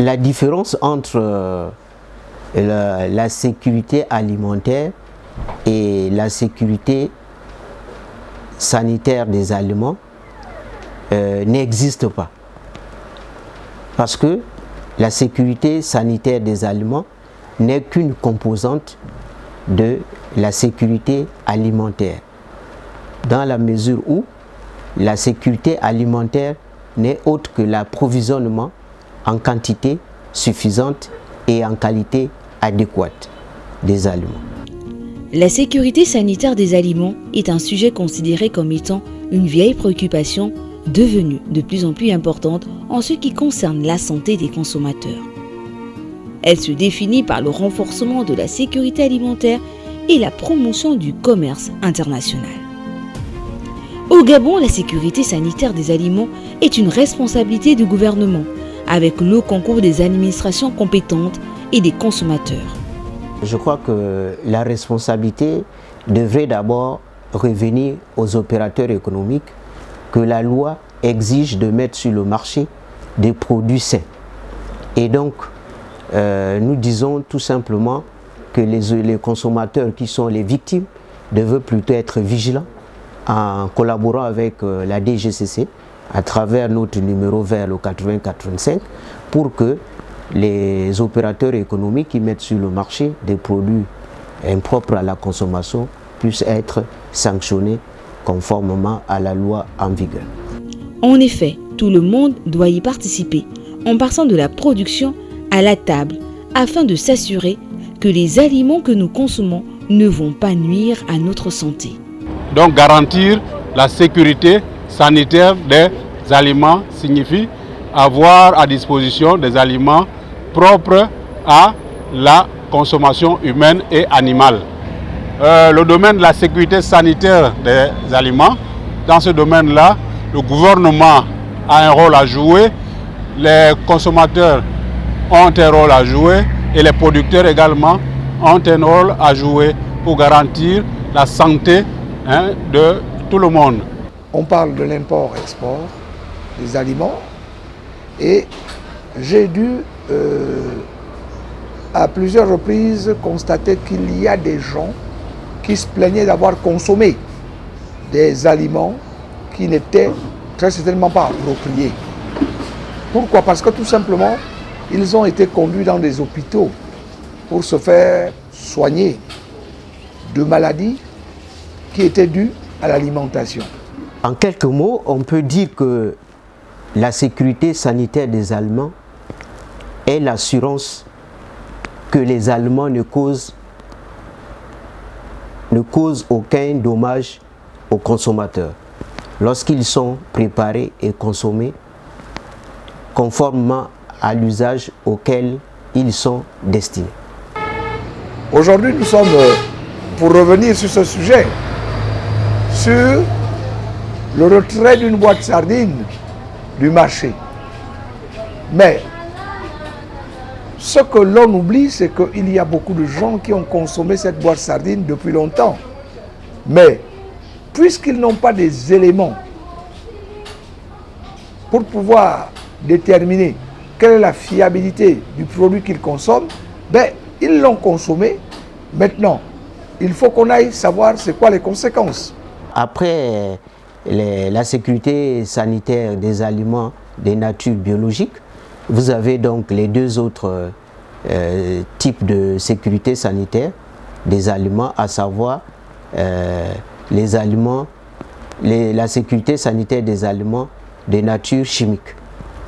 la différence entre la sécurité alimentaire et la sécurité sanitaire des aliments n'existe pas. Parce que la sécurité sanitaire des aliments n'est qu'une composante de la sécurité alimentaire, dans la mesure où la sécurité alimentaire n'est autre que l'approvisionnement en quantité suffisante et en qualité adéquate des aliments. La sécurité sanitaire des aliments est un sujet considéré comme étant une vieille préoccupation devenue de plus en plus importante en ce qui concerne la santé des consommateurs. Elle se définit par le renforcement de la sécurité alimentaire et la promotion du commerce international. Au Gabon, la sécurité sanitaire des aliments est une responsabilité du gouvernement, avec le concours des administrations compétentes et des consommateurs. Je crois que la responsabilité devrait d'abord revenir aux opérateurs économiques que la loi exige de mettre sur le marché des produits sains. Et donc, nous disons tout simplement que les consommateurs qui sont les victimes devaient plutôt être vigilants en collaborant avec la DGCC à travers notre numéro vert, le 8085, pour que les opérateurs économiques qui mettent sur le marché des produits impropres à la consommation puissent être sanctionnés conformément à la loi en vigueur. En effet, tout le monde doit y participer, en passant de la production à la table, afin de s'assurer que les aliments que nous consommons ne vont pas nuire à notre santé. Donc garantir la sécurité sanitaire des aliments signifie avoir à disposition des aliments propres à la consommation humaine et animale. Le domaine de la sécurité sanitaire des aliments, dans ce domaine-là, le gouvernement a un rôle à jouer, les consommateurs ont un rôle à jouer et les producteurs également ont un rôle à jouer pour garantir la santé de tout le monde. On parle de l'import-export des aliments et j'ai dû à plusieurs reprises constater qu'il y a des gens qui se plaignaient d'avoir consommé des aliments qui n'étaient très certainement pas appropriés. Pourquoi? Parce que tout simplement, ils ont été conduits dans des hôpitaux pour se faire soigner de maladies qui étaient dues à l'alimentation. En quelques mots, on peut dire que la sécurité sanitaire des aliments est l'assurance que les aliments ne causent aucun dommage aux consommateurs lorsqu'ils sont préparés et consommés conformément à l'usage auquel ils sont destinés. Aujourd'hui, nous sommes, pour revenir sur ce sujet, sur le retrait d'une boîte sardine du marché. Mais ce que l'on oublie, c'est qu'il y a beaucoup de gens qui ont consommé cette boîte sardine depuis longtemps. Mais puisqu'ils n'ont pas des éléments pour pouvoir déterminer quelle est la fiabilité du produit qu'ils consomment, ben, ils l'ont consommé. Maintenant, il faut qu'on aille savoir c'est quoi les conséquences. Après la sécurité sanitaire des aliments de nature biologique, vous avez donc les deux autres types de sécurité sanitaire des aliments, à savoir les aliments, la sécurité sanitaire des aliments de nature chimique.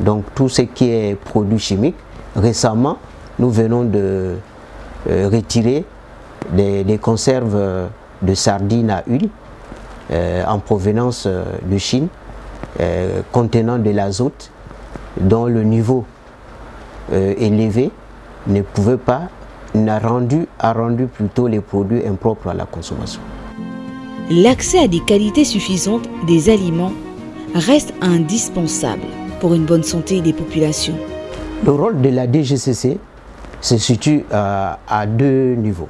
Donc tout ce qui est produit chimique. Récemment, nous venons de retirer des conserves de sardines à huile en provenance de Chine, contenant de l'azote dont le niveau élevé ne pouvait pas, a rendu plutôt les produits impropres à la consommation. L'accès à des qualités suffisantes des aliments reste indispensable pour une bonne santé des populations. Le rôle de la DGCC se situe à deux niveaux.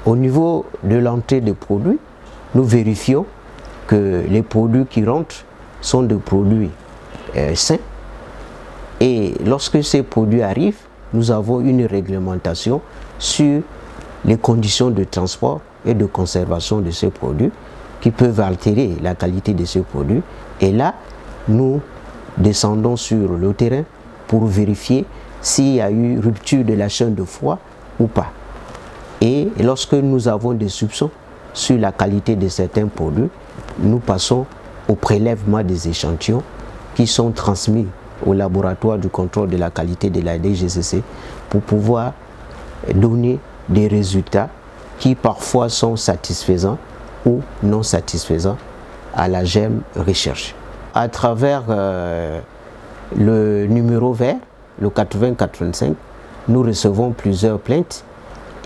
Au niveau de l'entrée des produits, nous vérifions que les produits qui rentrent sont des produits sains Et lorsque ces produits arrivent, nous avons une réglementation sur les conditions de transport et de conservation de ces produits qui peuvent altérer la qualité de ces produits. Et là, nous descendons sur le terrain pour vérifier s'il y a eu rupture de la chaîne de froid ou pas. Et lorsque nous avons des soupçons sur la qualité de certains produits, nous passons au prélèvement des échantillons qui sont transmis au laboratoire du contrôle de la qualité de la DGCC pour pouvoir donner des résultats qui parfois sont satisfaisants ou non satisfaisants à la GEM Recherche. À travers le numéro vert, le 8085, nous recevons plusieurs plaintes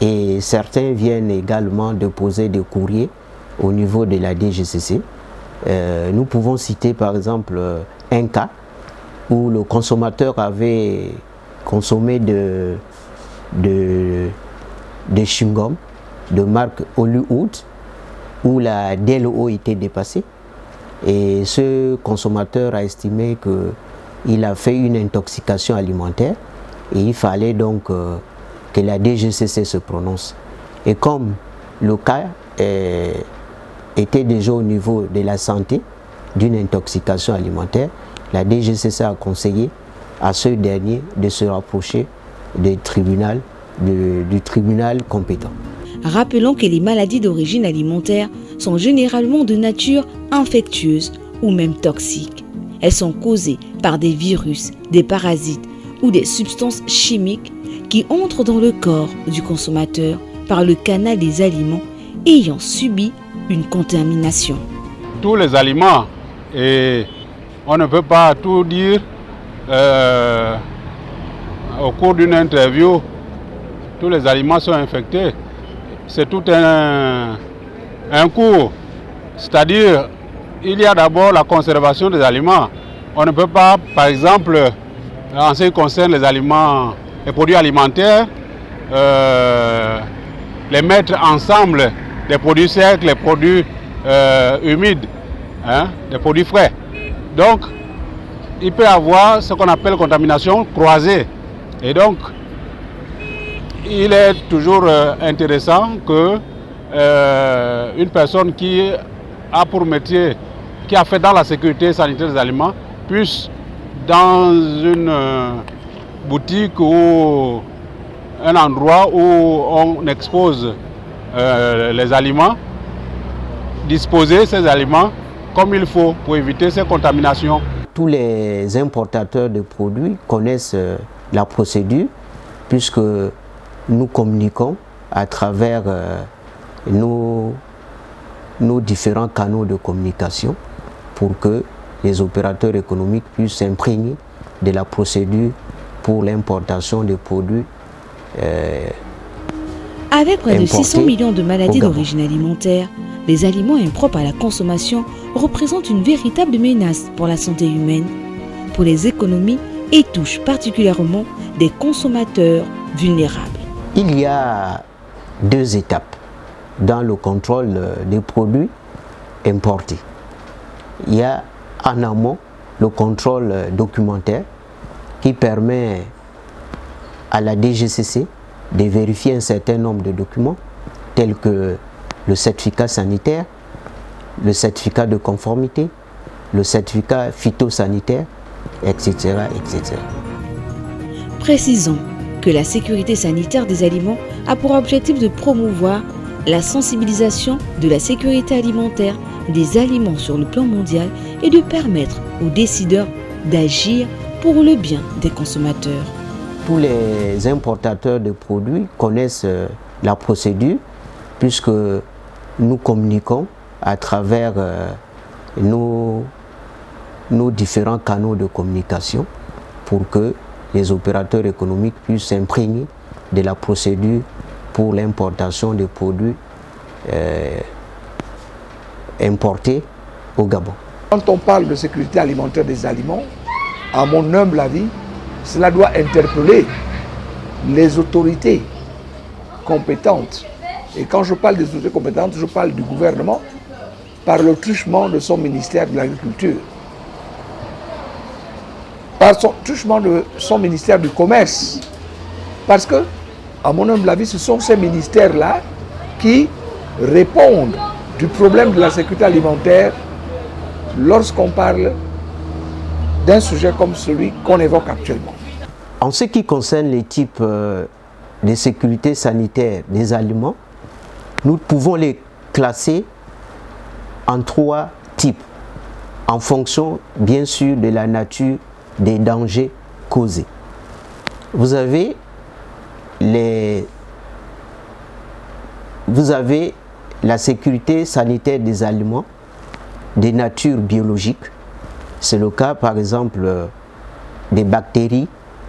et certains viennent également déposer des courriers au niveau de la DGCC. Nous pouvons citer par exemple un cas où le consommateur avait consommé de chewing-gum de marque Hollywood où la DLO était dépassée. Et ce consommateur a estimé qu'il a fait une intoxication alimentaire et il fallait donc que la DGCC se prononce. Et comme le cas était déjà au niveau de la santé d'une intoxication alimentaire, la DGCC a conseillé à ce dernier de se rapprocher du tribunal compétent. Rappelons que les maladies d'origine alimentaire sont généralement de nature infectieuse ou même toxique. Elles sont causées par des virus, des parasites ou des substances chimiques qui entrent dans le corps du consommateur par le canal des aliments ayant subi une contamination. Tous les aliments, et on ne peut pas tout dire au cours d'une interview, tous les aliments sont infectés. C'est tout un cours. C'est-à-dire, il y a d'abord la conservation des aliments. On ne peut pas, par exemple, en ce qui concerne les aliments, les produits alimentaires, les mettre ensemble, les produits secs, les produits humides, les produits frais. Donc, il peut y avoir ce qu'on appelle contamination croisée. Et donc, il est toujours intéressant que une personne qui a pour métier, qui a fait dans la sécurité sanitaire des aliments, puisse dans une boutique ou un endroit où on expose les aliments, disposer ces aliments comme il faut pour éviter ces contaminations. Tous les importateurs de produits connaissent la procédure puisque nous communiquons à travers nos différents canaux de communication pour que les opérateurs économiques puissent s'imprégner de la procédure pour l'importation des produits Avec près de 600 millions de maladies d'origine alimentaire, les aliments impropres à la consommation représentent une véritable menace pour la santé humaine, pour les économies et touchent particulièrement des consommateurs vulnérables. Il y a deux étapes dans le contrôle des produits importés. Il y a en amont le contrôle documentaire qui permet à la DGCC de vérifier un certain nombre de documents tels que le certificat sanitaire, le certificat de conformité, le certificat phytosanitaire, etc., etc. Précisons que la sécurité sanitaire des aliments a pour objectif de promouvoir la sensibilisation de la sécurité alimentaire des aliments sur le plan mondial et de permettre aux décideurs d'agir pour le bien des consommateurs. Tous les importateurs de produits connaissent la procédure puisque nous communiquons à travers nos différents canaux de communication pour que les opérateurs économiques puissent s'imprégner de la procédure pour l'importation des produits importés au Gabon. Quand on parle de sécurité alimentaire des aliments, à mon humble avis, cela doit interpeller les autorités compétentes. Et quand je parle des autorités compétentes, je parle du gouvernement par le truchement de son ministère de l'Agriculture. par son truchement de son ministère du Commerce. Parce que, à mon humble avis, ce sont ces ministères-là qui répondent du problème de la sécurité alimentaire lorsqu'on parle d'un sujet comme celui qu'on évoque actuellement. En ce qui concerne les types de sécurité sanitaire des aliments, nous pouvons les classer en 3 types, en fonction bien sûr de la nature des dangers causés. Vous avez la sécurité sanitaire des aliments de nature biologique. C'est le cas par exemple des bactéries,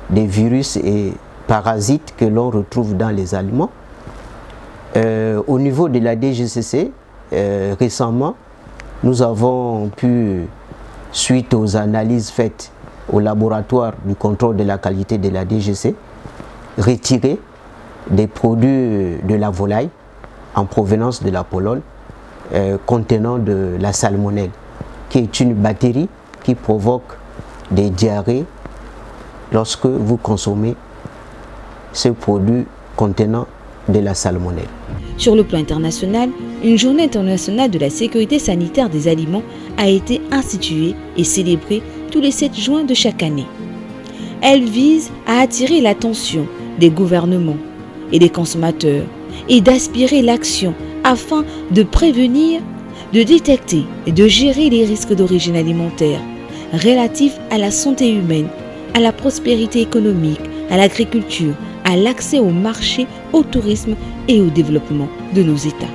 des virus et parasites que l'on retrouve dans les aliments. Au niveau de la DGCC, récemment, nous avons pu, suite aux analyses faites au laboratoire du contrôle de la qualité de la DGC, retirer des produits de la volaille en provenance de la Pologne contenant de la salmonelle, qui est une bactérie qui provoque des diarrhées lorsque vous consommez ce produit contenant de la salmonelle. Sur le plan international, une journée internationale de la sécurité sanitaire des aliments a été instituée et célébrée tous les 7 juin de chaque année. Elle vise à attirer l'attention des gouvernements et des consommateurs et d'aspirer l'action afin de prévenir, de détecter et de gérer les risques d'origine alimentaire relatifs à la santé humaine, à la prospérité économique, à l'agriculture, à l'accès au marché, au tourisme et au développement de nos États.